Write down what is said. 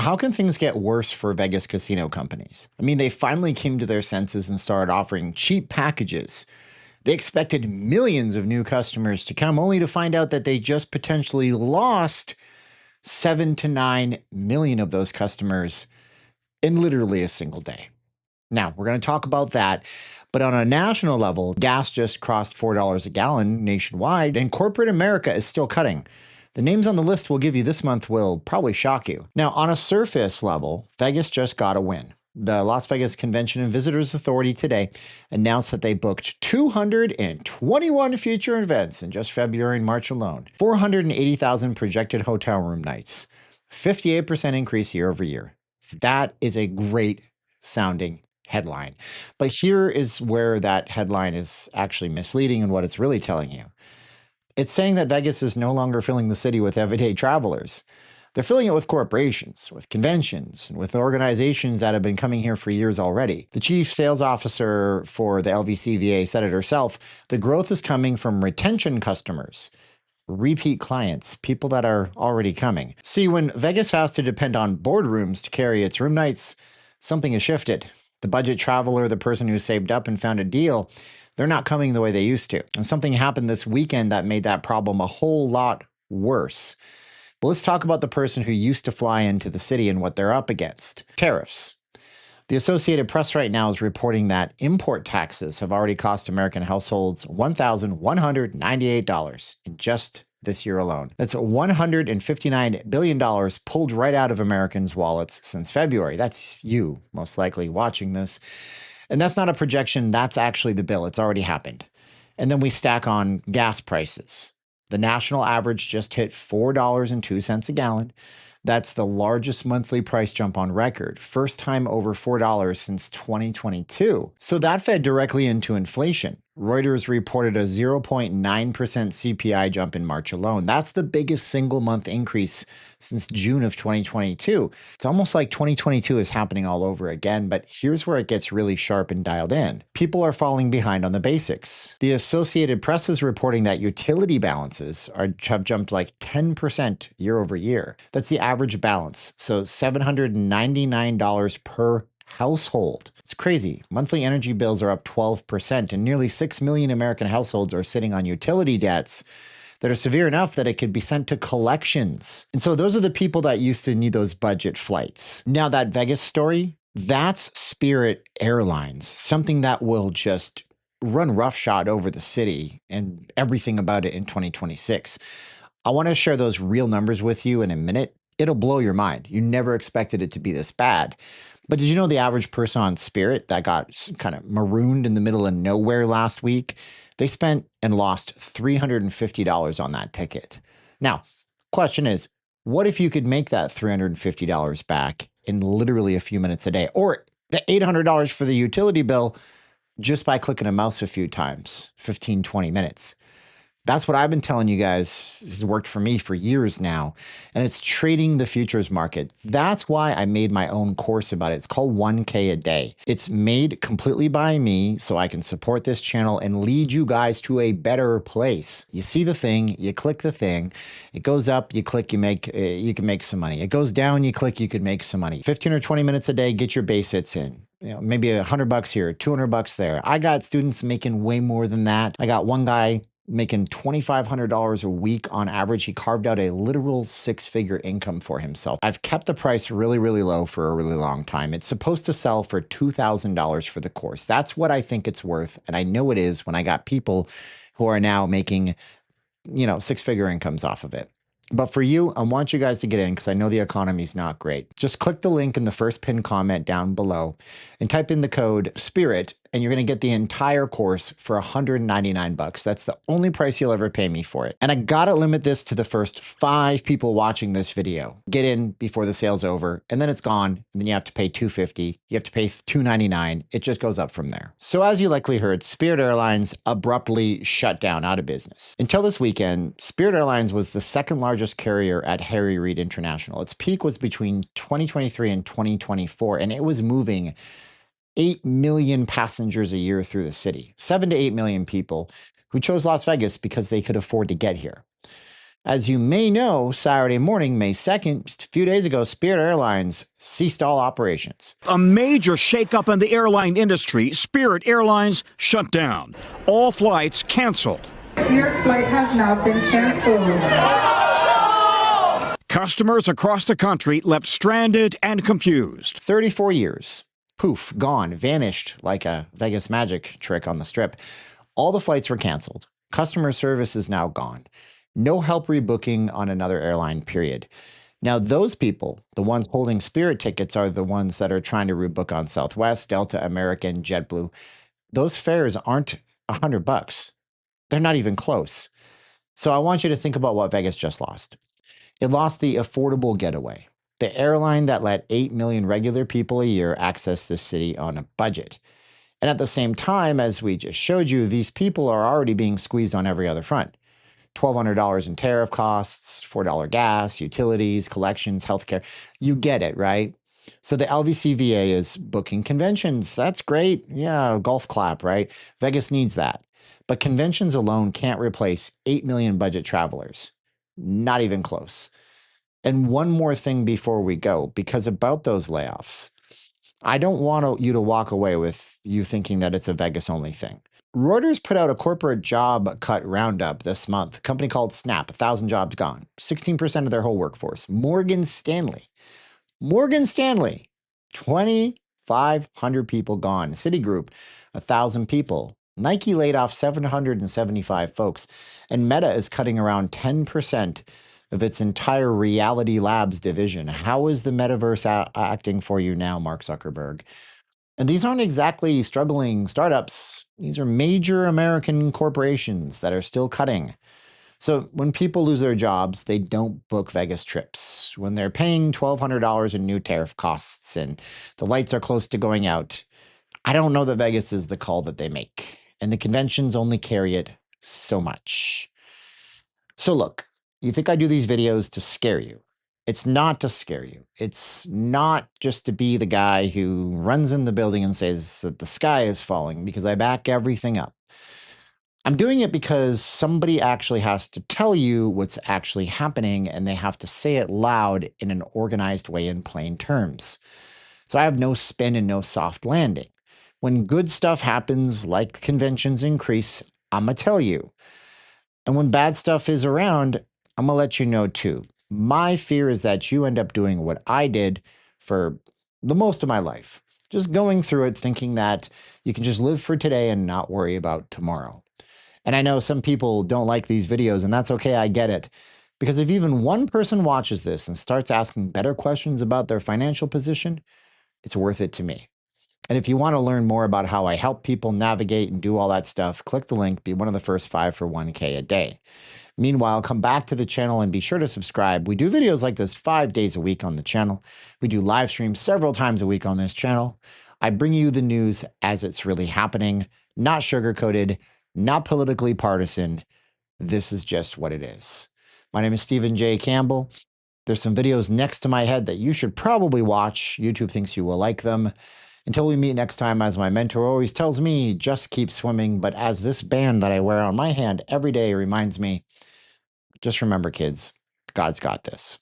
How can things get worse for Vegas casino companies? I mean, they finally came to their senses and started offering cheap packages. They expected millions of new customers to come, only to find out that they just potentially lost 7 to 9 million of those customers in literally a single day. Now, we're going to talk about that. But on a national level, gas just crossed $4 a gallon nationwide, and corporate America is still cutting. The names on the list we'll give you this month will probably shock you. Now, on a surface level, Vegas just got a win. The Las Vegas Convention and Visitors Authority today announced that they booked 221 future events in just February and March alone, 480,000 projected hotel room nights, 58% increase year over year. That is a great sounding headline. But here is where that headline is actually misleading and what it's really telling you. It's saying that Vegas is no longer filling the city with everyday travelers. They're filling it with corporations, with conventions, and with organizations that have been coming here for years already. The chief sales officer for the LVCVA said it herself. The growth is coming from retention customers, repeat clients, people that are already coming. See, when Vegas has to depend on boardrooms to carry its room nights, something has shifted. The budget traveler, the person who saved up and found a deal, they're not coming the way they used to. And something happened this weekend that made that problem a whole lot worse. But let's talk about the person who used to fly into the city and what they're up against. Tariffs. The Associated Press right now is reporting that import taxes have already cost American households $1,198 in just this year alone. That's $159 billion pulled right out of Americans' wallets since February. That's you, most likely, watching this. And that's not a projection. That's actually the bill. It's already happened. And then we stack on gas prices. The national average just hit $4.02 a gallon. That's the largest monthly price jump on record. First time over $4 since 2022. So that fed directly into inflation. Reuters reported a 0.9% CPI jump in March alone. That's the biggest single month increase since June of 2022. It's almost like 2022 is happening all over again, but here's where it gets really sharp and dialed in. People are falling behind on the basics. The Associated Press is reporting that utility balances have jumped like 10% year over year. That's the average balance. So $799 per household. It's crazy. Monthly energy bills are up 12%, and nearly 6 million American households are sitting on utility debts that are severe enough that it could be sent to collections. And so those are the people that used to need those budget flights. Now that Vegas story, that's Spirit Airlines, something that will just run roughshod over the city and everything about it in 2026. I want to share those real numbers with you in a minute. It'll blow your mind. You never expected it to be this bad. But did you know the average person on Spirit that got kind of marooned in the middle of nowhere last week, they spent and lost $350 on that ticket. Now, question is, what if you could make that $350 back in literally a few minutes a day, or the $800 for the utility bill just by clicking a mouse a few times, 15, 20 minutes? That's what I've been telling you guys has worked for me for years now, and it's trading the futures market. That's why I made my own course about it. It's called 1K a day. It's made completely by me so I can support this channel and lead you guys to a better place. You see the thing, you click the thing, it goes up, you click, you can make some money. It goes down, you click, you could make some money. 15 or 20 minutes a day, get your base hits in. Maybe $100 here, $200 there. I got students making way more than that. I got one guy making $2,500 a week on average. He carved out a literal six-figure income for himself. I've kept the price really, really low for a really long time. It's supposed to sell for $2,000 for the course. That's what I think it's worth. And I know it is when I got people who are now making, six-figure incomes off of it. But for you, I want you guys to get in because I know the economy is not great. Just click the link in the first pinned comment down below and type in the code SPIRIT, and you're going to get the entire course for $199. That's the only price you'll ever pay me for it. And I got to limit this to the first 5 people watching this video. Get in before the sale's over, and then it's gone. And then you have to pay $250. You have to pay $299. It just goes up from there. So as you likely heard, Spirit Airlines abruptly shut down, out of business. Until this weekend, Spirit Airlines was the second largest carrier at Harry Reid International. Its peak was between 2023 and 2024, and it was moving 8 million passengers a year through the city, 7 to 8 million people who chose Las Vegas because they could afford to get here. As you may know, Saturday morning, May 2nd, just a few days ago, Spirit Airlines ceased all operations. A major shakeup in the airline industry. Spirit Airlines shut down. All flights canceled. Your flight has now been canceled. Customers across the country left stranded and confused. 34 years. Poof, gone, vanished like a Vegas magic trick on the strip. All the flights were canceled. Customer service is now gone. No help rebooking on another airline, period. Now, those people, the ones holding Spirit tickets, are the ones that are trying to rebook on Southwest, Delta, American, JetBlue. Those fares aren't $100. They're not even close. So I want you to think about what Vegas just lost. It lost the affordable getaway, the airline that let 8 million regular people a year access this city on a budget. And at the same time, as we just showed you, these people are already being squeezed on every other front. $1,200 in tariff costs, $4 gas, utilities, collections, healthcare. You get it, right? So the LVCVA is booking conventions. That's great. Yeah, golf clap, right? Vegas needs that. But conventions alone can't replace 8 million budget travelers. Not even close. And one more thing before we go, because about those layoffs, I don't want you to walk away with you thinking that it's a Vegas only thing. Reuters put out a corporate job cut roundup this month. A company called Snap, 1,000 jobs gone, 16% of their whole workforce. Morgan Stanley, 2,500 people gone. Citigroup, 1,000 people. Nike laid off 775 folks. And Meta is cutting around 10% of its entire Reality Labs division. How is the metaverse acting for you now, Mark Zuckerberg? And these aren't exactly struggling startups. These are major American corporations that are still cutting. So when people lose their jobs, they don't book Vegas trips. When they're paying $1,200 in new tariff costs and the lights are close to going out, I don't know that Vegas is the call that they make. And the conventions only carry it so much. So look, you think I do these videos to scare you. It's not to scare you. It's not just to be the guy who runs in the building and says that the sky is falling, because I back everything up. I'm doing it because somebody actually has to tell you what's actually happening, and they have to say it loud in an organized way in plain terms. So I have no spin and no soft landing. When good stuff happens, like conventions increase, I'm going to tell you. And when bad stuff is around, I'm going to let you know too. My fear is that you end up doing what I did for the most of my life, just going through it thinking that you can just live for today and not worry about tomorrow. And I know some people don't like these videos, and that's okay, I get it. Because if even one person watches this and starts asking better questions about their financial position, it's worth it to me. And if you want to learn more about how I help people navigate and do all that stuff, click the link, be one of the first 5 for 1K a day. Meanwhile, come back to the channel and be sure to subscribe. We do videos like this 5 days a week on the channel. We do live streams several times a week on this channel. I bring you the news as it's really happening, not sugar-coated, not politically partisan. This is just what it is. My name is Stephen J. Campbell. There's some videos next to my head that you should probably watch. YouTube thinks you will like them. Until we meet next time, as my mentor always tells me, just keep swimming. But as this band that I wear on my hand every day reminds me, just remember, kids, God's got this.